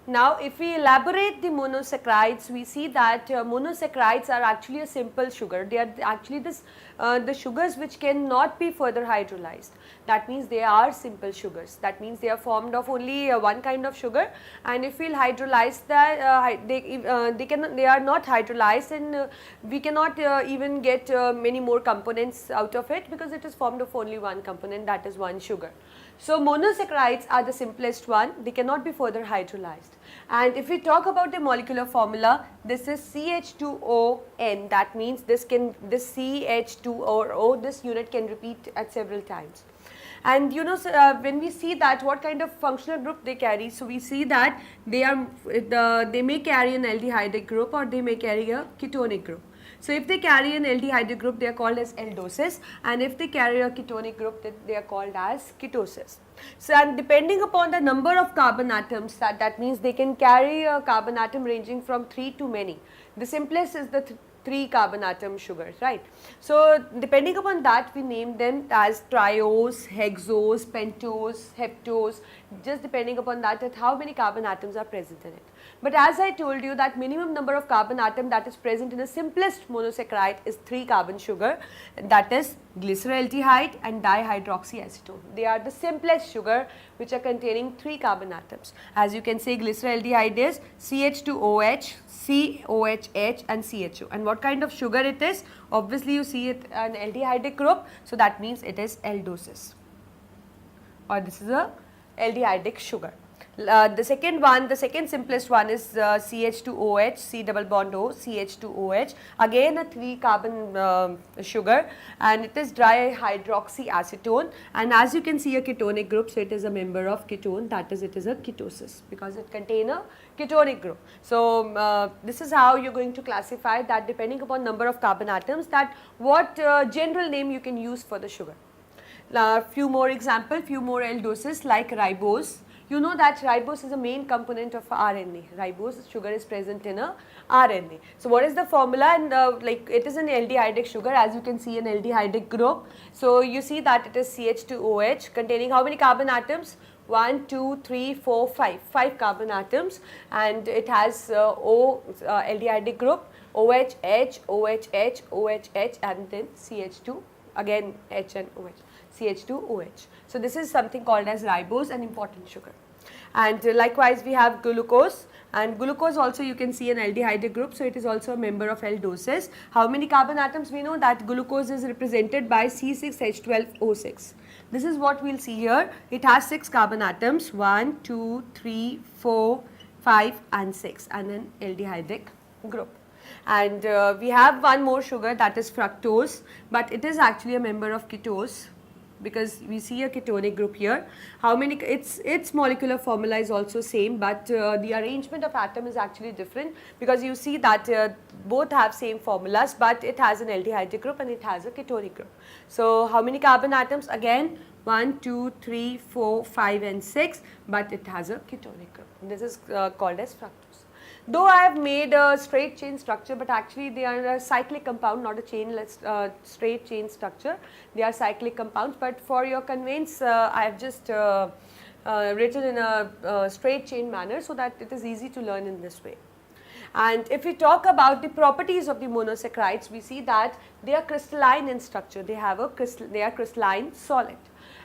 Now, if we elaborate the monosaccharides, we see that monosaccharides are actually a simple sugar. They are actually the sugars which cannot be further hydrolyzed. That means they are simple sugars. That means they are formed of only one kind of sugar, and if we will hydrolyze that, they are not hydrolyzed, and we cannot even get many more components out of it, because it is formed of only one component, that is one sugar. So, monosaccharides are the simplest one, they cannot be further hydrolyzed. And if we talk about the molecular formula, this is CH2ON, that means this CH2O, this unit can repeat at several times. And you know, when we see that what kind of functional group they carry, so we see that they may carry an aldehydic group, or they may carry a ketonic group. So, if they carry an aldehydic group, they are called as aldoses, and if they carry a ketonic group, they are called as ketoses. So, and depending upon the number of carbon atoms, that means they can carry a carbon atom ranging from 3 to many. The simplest is the 3 carbon atom sugars, right. So, depending upon that, we name them as triose, hexose, pentose, heptose, just depending upon that how many carbon atoms are present in it. But as I told you, that minimum number of carbon atom that is present in the simplest monosaccharide is 3 carbon sugar, that is glyceraldehyde and dihydroxyacetone. They are the simplest sugar which are containing 3 carbon atoms. As you can say, glyceraldehyde is CH2OH, COHH and CHO. And what kind of sugar it is? Obviously you see it an aldehydic group, so that means it is aldoses, or this is a aldehydic sugar. The second simplest one is CH2OH, C double bond O, CH2OH, again a 3 carbon sugar, and it is dihydroxyacetone, and as you can see a ketonic group, so it is a member of ketone, that is it is a ketosis, because it contains a ketonic group. So, this is how you are going to classify that, depending upon number of carbon atoms, that what general name you can use for the sugar. Few more examples, few more aldoses like ribose. You know that ribose is a main component of RNA. Ribose sugar is present in a RNA. So, what is the formula? And like it is an aldehydic sugar, as you can see an aldehydic group. So, you see that it is CH2OH containing how many carbon atoms? 1, 2, 3, 4, 5. 5 carbon atoms, and it has aldehydic group OH, H, OH, H, OH, H, and then CH2, again H and OH. CH2OH. So, this is something called as ribose, an important sugar. And likewise we have glucose, and glucose also you can see an aldehydic group, so it is also a member of aldoses. How many carbon atoms? We know that glucose is represented by C6H12O6. This is what we will see here. It has 6 carbon atoms, 1, 2, 3, 4, 5 and 6, and an aldehydic group. And we have one more sugar, that is fructose, but it is actually a member of ketose, because we see a ketonic group here. How many, its molecular formula is also same, but the arrangement of atom is actually different, because you see that both have same formulas, but it has an aldehydic group and it has a ketonic group. So, how many carbon atoms? Again 1, 2, 3, 4, 5 and 6, but it has a ketonic group. This is called as fructose. Though I have made a straight chain structure, but actually they are a cyclic compound, not a chainless straight chain structure. They are cyclic compounds, but for your convenience I have just written in a straight chain manner, so that it is easy to learn in this way. And if we talk about the properties of the monosaccharides, we see that they are crystalline in structure. They are crystalline solid,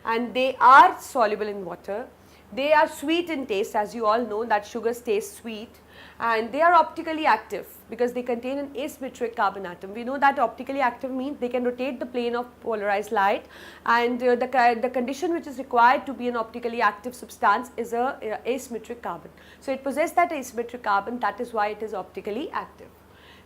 and they are soluble in water. They are sweet in taste, as you all know that sugars taste sweet, and they are optically active because they contain an asymmetric carbon atom. We know that optically active means they can rotate the plane of polarized light, and the condition which is required to be an optically active substance is a asymmetric carbon. So, it possesses that asymmetric carbon, that is why it is optically active.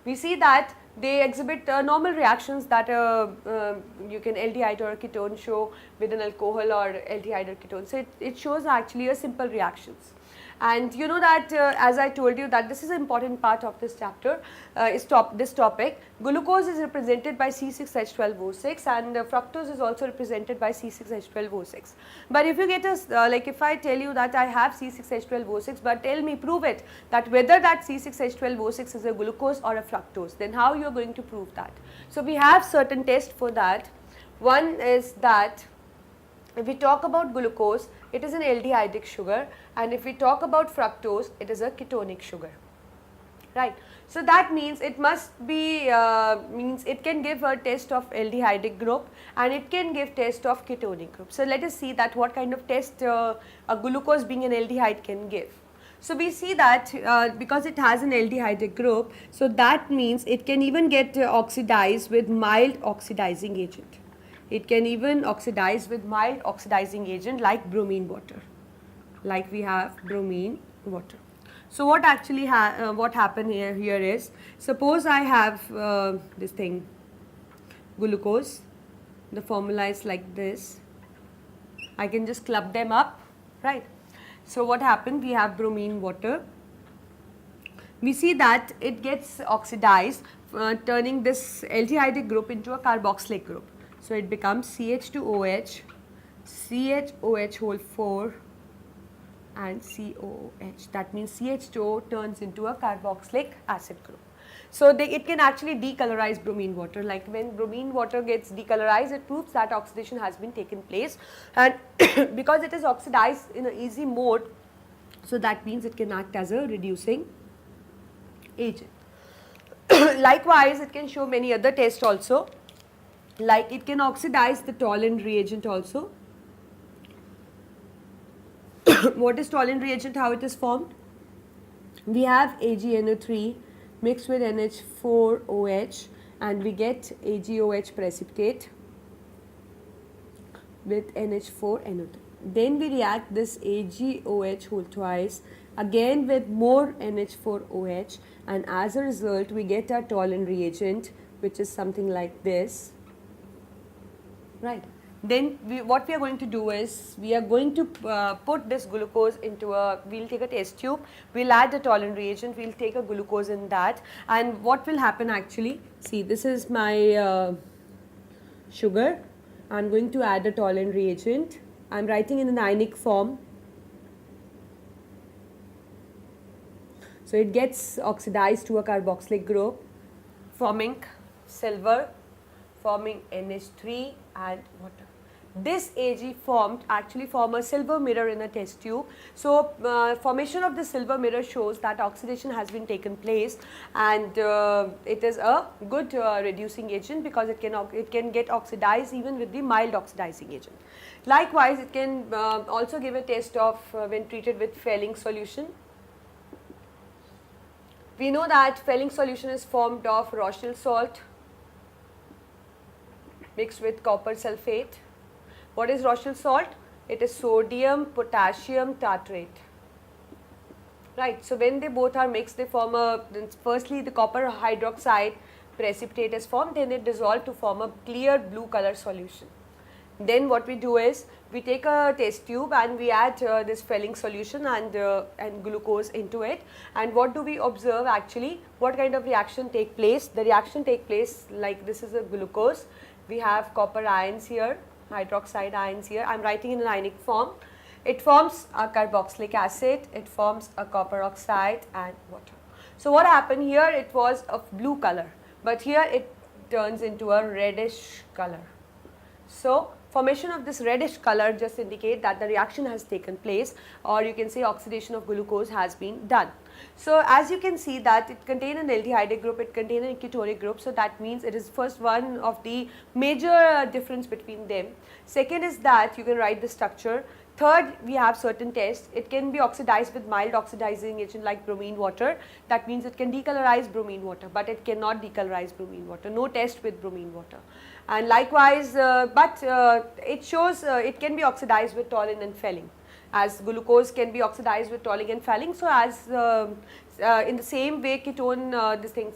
We see that they exhibit normal reactions that you can aldehyde or a ketone show with an alcohol or aldehyde or ketone. So, it shows actually a simple reactions. And you know that as I told you that this is an important part of this chapter, this topic. Glucose is represented by C6H12O6 and fructose is also represented by C6H12O6. But if you get a, like if I tell you that I have C6H12O6, but tell me, prove it, that whether that C6H12O6 is a glucose or a fructose, then how you are going to prove that? So, we have certain tests for that. One is that If we talk about glucose, it is an aldehydic sugar, and if we talk about fructose, it is a ketonic sugar, right. So that means it must be, means it can give a test of aldehydic group and it can give test of ketonic group. So let us see that what kind of test a glucose being an aldehyde can give. So we see that because it has an aldehydic group, so that means it can even get oxidized with mild oxidizing agent. It can even oxidize with mild oxidizing agent like bromine water, like we have bromine water. So what actually what happened here is, suppose I have this thing, glucose, the formula is like this, I can just club them up, right. So what happened, we have bromine water, we see that it gets oxidized, turning this aldehydic group into a carboxylic group. So it becomes CH2OH, CHOH whole 4 and COOH. That means CH2O turns into a carboxylic acid group. So it can actually decolorize bromine water. Like when bromine water gets decolorized, it proves that oxidation has been taken place, and because it is oxidized in an easy mode, so that means it can act as a reducing agent. Likewise, it can show many other tests also, like it can oxidize the toluene reagent also. What is toluene reagent, how it is formed? We have AgNO3 mixed with NH4OH and we get AgOH precipitate with NH4NO3. Then we react this AgOH whole twice again with more NH4OH, and as a result we get our toluene reagent, which is something like this, right. Then what we are going to do is, we are going to put this glucose into a, we will take a test tube, we will add the toluene reagent, we will take a glucose in that, and what will happen actually, see this is my sugar, I am going to add a toluene reagent, I am writing in an ionic form. So it gets oxidized to a carboxylic group, forming silver, forming NH3 and water. This Ag actually form a silver mirror in a test tube. So formation of the silver mirror shows that oxidation has been taken place, and it is a good reducing agent because it can get oxidized even with the mild oxidizing agent. Likewise, it can also give a test of when treated with Fehling solution. We know that Fehling solution is formed of Rochelle salt mixed with copper sulfate. What is Rochelle salt? It is sodium potassium tartrate, right. So when they both are mixed, they form a, firstly the copper hydroxide precipitate is formed, then it dissolves to form a clear blue color solution. Then what we do is, we take a test tube and we add this Fehling solution and glucose into it, and what do we observe actually, what kind of reaction take place? The reaction take place like this is a glucose, we have copper ions here, hydroxide ions here, I am writing in an ionic form, it forms a carboxylic acid, it forms a copper oxide and water. So what happened here, it was of blue color, but here it turns into a reddish color. So formation of this reddish color just indicate that the reaction has taken place, or you can say oxidation of glucose has been done. So as you can see that it contains an aldehydic group, it contains a ketonic group, so that means it is first one of the major difference between them. Second is that you can write the structure. Third, we have certain tests, it can be oxidized with mild oxidizing agent like bromine water, that means it can decolorize bromine water, but it cannot decolorize bromine water, no test with bromine water. And likewise, it shows it can be oxidized with toluene and Fehling, as glucose can be oxidized with toluene and Fehling. So as in the same way ketone,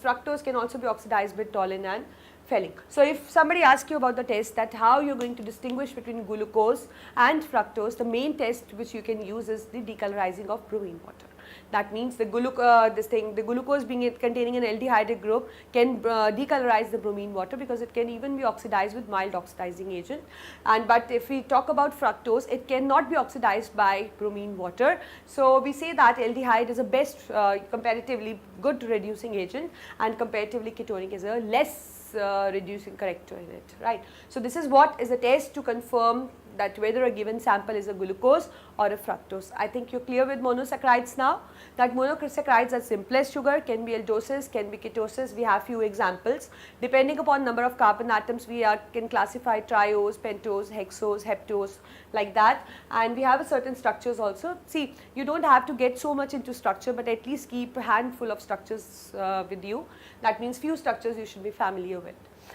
fructose can also be oxidized with toluene and Fehling. So if somebody asks you about the test, that how you are going to distinguish between glucose and fructose, the main test which you can use is the decolorizing of bromine water. That means the glucose being containing an aldehydic group can decolorize the bromine water, because it can even be oxidized with mild oxidizing agent. And but if we talk about fructose, it cannot be oxidized by bromine water. So we say that aldehyde is a best comparatively good reducing agent, and comparatively ketonic is a less reducing character in it, right. So this is what is a test to confirm that whether a given sample is a glucose or a fructose. I think you're clear with monosaccharides now, that monosaccharides are simplest sugar, can be aldoses, can be ketoses. We have few examples. Depending upon number of carbon atoms, we can classify triose, pentose, hexose, heptose, like that. And we have a certain structures also. See, you don't have to get so much into structure, but at least keep a handful of structures with you. That means few structures you should be familiar with.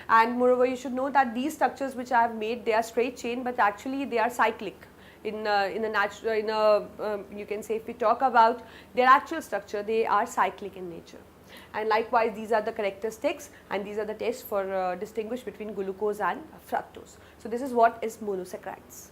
And moreover, you should know that these structures which I have made, they are straight chain, but actually they are cyclic. In a natural, you can say, if we talk about their actual structure, they are cyclic in nature. And likewise, these are the characteristics, and these are the tests for distinguish between glucose and fructose. So this is what is monosaccharides.